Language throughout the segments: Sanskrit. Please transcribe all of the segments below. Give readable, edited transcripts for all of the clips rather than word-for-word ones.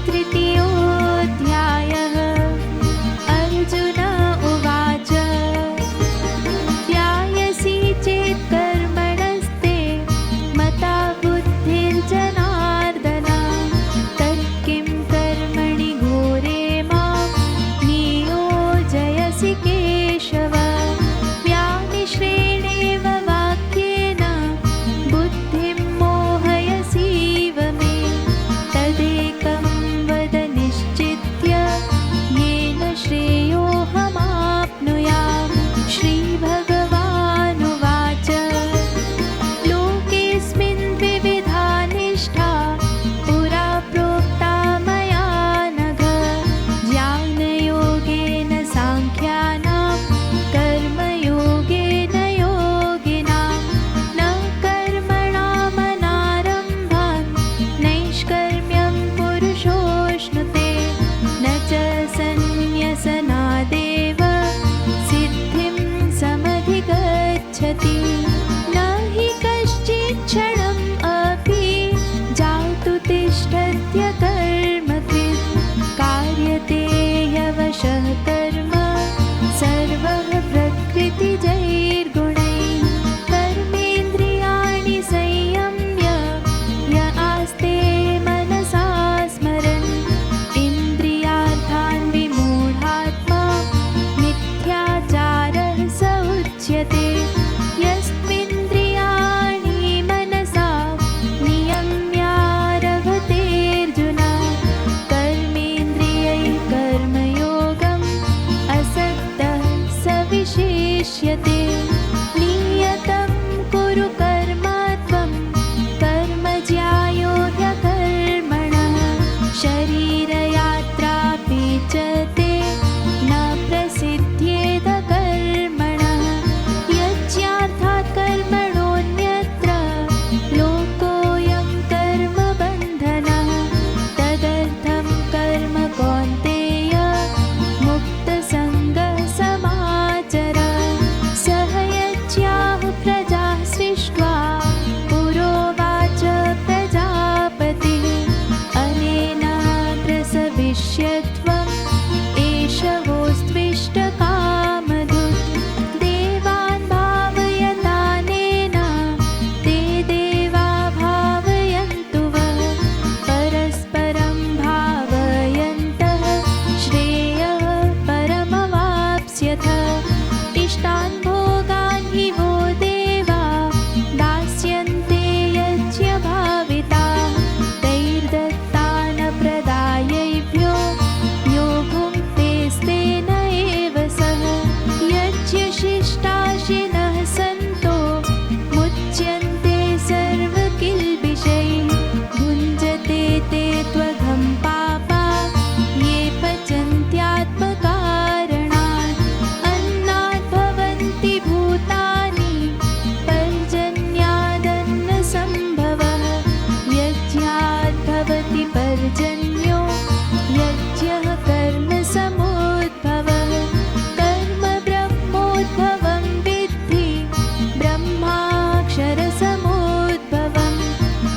तृतीयोऽध्यायः। अर्जुन उवाच ध्यायसि चेत् कर्मणस्ते मता बुद्धिर्जनार्दन तत्किं कर्मणि घोरे मां नियोजयसि केशव। व्यामिश्रेणेव वाक्येन बुद्धिं मोहयसीव मे तदेकं वद निश्चित्य येन श्रेयोऽहमाप्नुयाम्। श्रीभगवानुवाच लोकेऽस्मिन् द्विविधा निष्ठा पुरा प्रोक्ता मया नघ। ज्ञानयोगेन साङ्ख्यानां कर्मयोगेन योगिनां न कर्मणामनारम्भान् नैष्कर्म्यं पुरुषोऽश्नुते न च सन्न्यसनादेव सिद्धिं समधिगच्छति। न हि कश्चित् क्षणम् अपि जातु तिष्ठत्य कर्मकृत् कार्यते ह्यवशः कर्म सर्वः प्रकृतिजैर्गुणैः। कर्मेन्द्रियाणि संयम्य य आस्ते मनसा स्मरन् इन्द्रियार्थान् विमूढात्मा मिथ्याचारः स उच्यते। यस्त्विन्द्रियाणि मनसा नियम्यारभतेऽर्जुन कर्मेन्द्रियैः कर्मयोगम् असक्तः स विशिष्यते। नियतं कुरु कर्म त्वं कर्म ज्यायो ह्यकर्मणः शरीरयात्रापि च ते न प्रसिद्ध्येद कर्मणः। यज्ञार्थात् कर्मणोऽन्यत्र लोकोऽयं कर्मबन्धनः तदर्थं कर्म कौन्तेय मुक्तसङ्गः समाचर। सह यज्ञाः प्रजाः सृष्ट्वा पुरोवाच प्रजापतिः अनेन प्रसविष्यत्वम् एषवोऽस्त्विष्टकामधुक्। देवान् भावयतानेन ते देवा भावयन्तु वः परस्परं भावयन्तः श्रेयः परमवाप्स्यथ। इष्टान् भोगान् हि वो देवा दास्यन्ते यज्ञभाविताः तैर्दत्तानप्रदायैभ्यो यो भुङ्क्तेस्तेन एव सः। यज्ञशिष्टाशिनः सन्तो मुच्यन्ते सर्वकिल्बिषैः भुञ्जते ते त्वघं पापा ये पचन्त्यात्मकारणात्। अन्नात् भवन्ति भूतानि पर्जन्यादन्नसम्भवः यज्ञात् भवति पर्जन्यो यज्ञः कर्मसमुद्भवः। कर्म ब्रह्मोद्भवं विद्धि ब्रह्माक्षरसमुद्भवं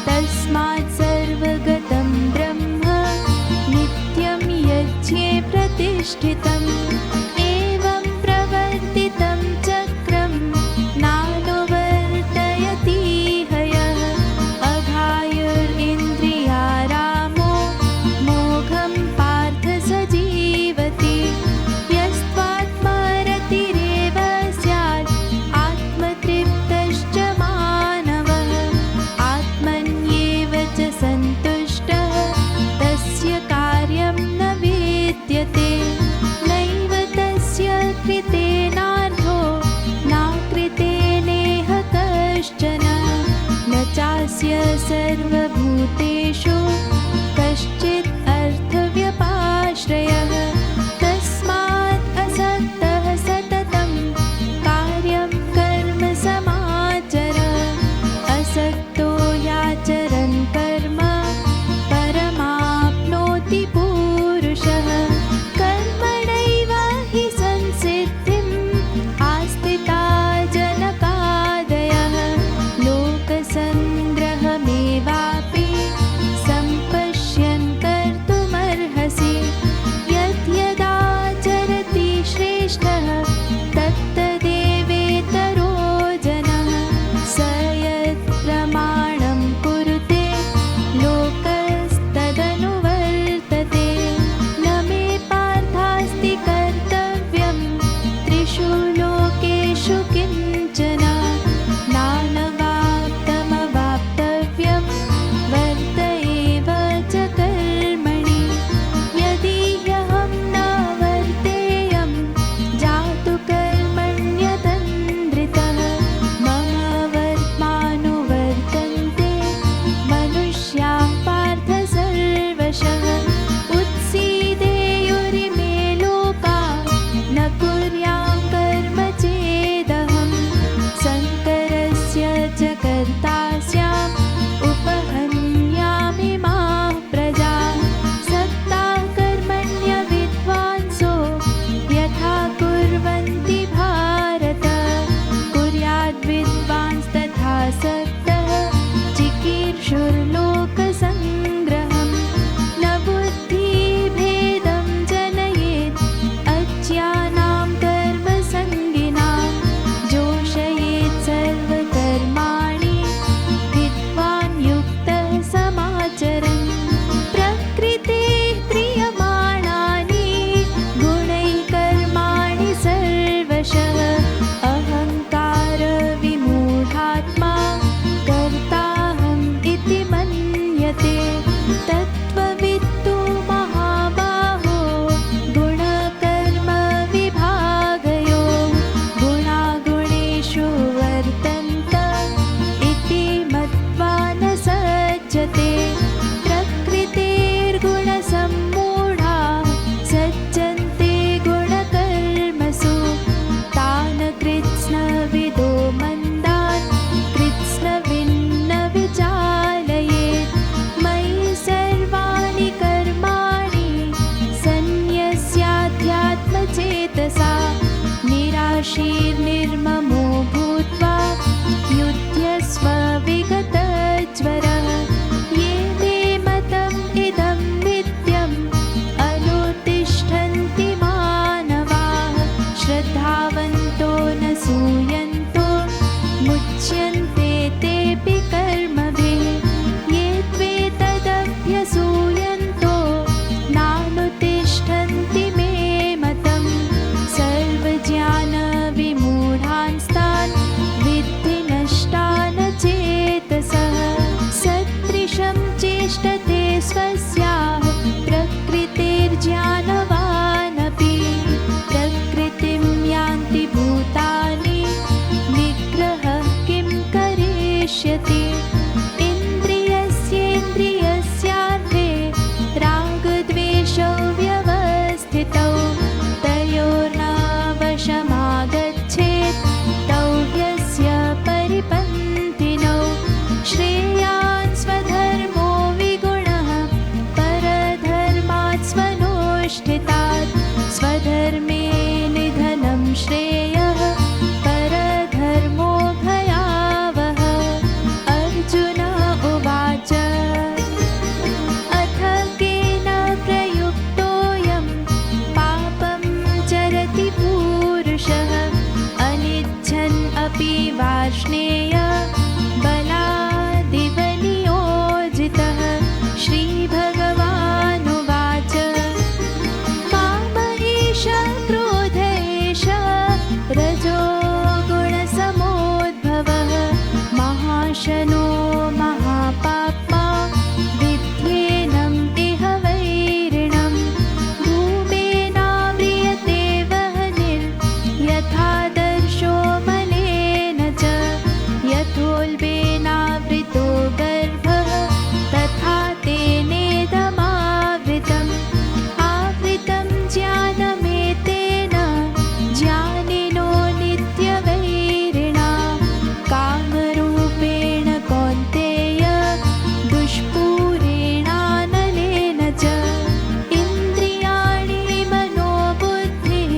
तस्मात् सर्वगतं ब्रह्म नित्यं यज्ञे प्रतिष्ठितम्। एवं प्रवर्तितं चक्रं नानुवर्तयति हयः अघायुरिन्द्रियारामो मोघं पार्थ स जीवति। यस्त्वात्मरतिरेव स्यात् आत्मतृप्तश्च मानवः आत्मन्येव च सन्तुष्टः तस्य कार्यं न विद्यते। न ऋषिर्निर्ममो भूत्वा युध्यस्व विगतज्वरः ये मे मतम् इदं नित्यम् अनुतिष्ठन्ति मानवाः श्रद्धावन्तो न सूयन्तो मुच्यन्ते तेऽपि कर्मभिः ये त्वेतदभ्यसूयन्तो नानुतिष्ठन्ति मे मतम् सर्वज्ञानविमूढांस्तान् विद्धि नष्टान् चेतसः सदृशं चेष्टते स्वस्याः प्रकृतिर्ज्ञानवानपि प्रकृतिं यान्ति भूतानि निग्रहः किं करिष्यति इन्द्रियस्येन्द्रियस्यार्थे रागद्वेषौ व्यवस्थितौ तयोर्नावशमागच्छेत् तौ ह्यस्य परिपन्थिनौ श्रेयान् स्वधर्मो विगुणः परधर्मात् स्वनुष्ठितात् स्वधर्मे निधनं श्रेयः परधर्मो भयावहः अर्जुन उवाच अथ केन प्रयुक्तोऽयं पापं चरति पूरुषः अनिच्छन् अपि वार्ष्णेय बलादिव नियोजितः श्रीभगवानुवाच काम एष क्रोध एष रजो गुणसमोद्भवः महाशनो महापाप्मा विध्येनम् इह वैरिणम् धूमेनाव्रियते वह्निर्यथादर्शो मलेन च यथोल्बेनावृतो गर्भः तथा तेनेदमावृतम् आवृतं ज्ञानमेतेन ज्ञानिनो नित्यवैरिणा कामरूपेण कौन्तेय दुष्पूरेणानलेन च इन्द्रियाणि मनोबुद्धिः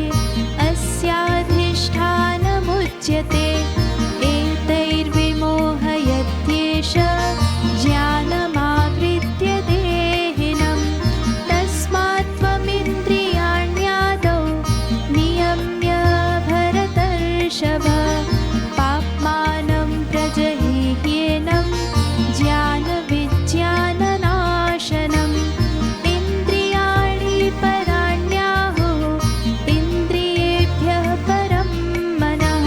अस्याधिष्ठानमुच्यते एतैर्विमोहयत्येष ज्ञानमावृत्य देहिनं तस्मात् त्वमिन्द्रियाण्यादौ नियम्य भरतर्षभ पाप्मानं प्रजह्येनं ज्ञानविज्ञाननाशनम् इन्द्रियाणि पराण्याहुः इन्द्रियेभ्यः परं मनः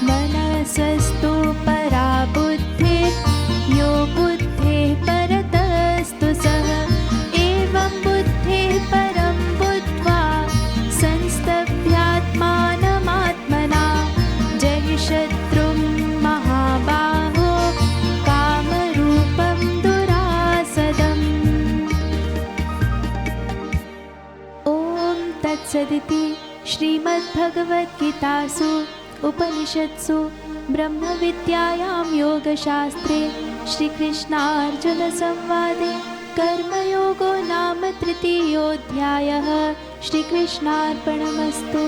मनसस्तु परा बुद्धिः यो बुद्धेः परतस्तु सः एवं बुद्धेः परं बुद्ध्वा संस्तभ्यात्मानमात्मना जहि शत्रुं महाबाहो कामरूपं दुरासदम् ॐ तत्सदिति श्रीमद्भगवद्गीतासु उपनिषत्सु ब्रह्मविद्यायां योगशास्त्रे श्रीकृष्णार्जुनसंवादे कर्मयोगो नाम तृतीयोऽध्यायः। श्रीकृष्णार्पणमस्तु।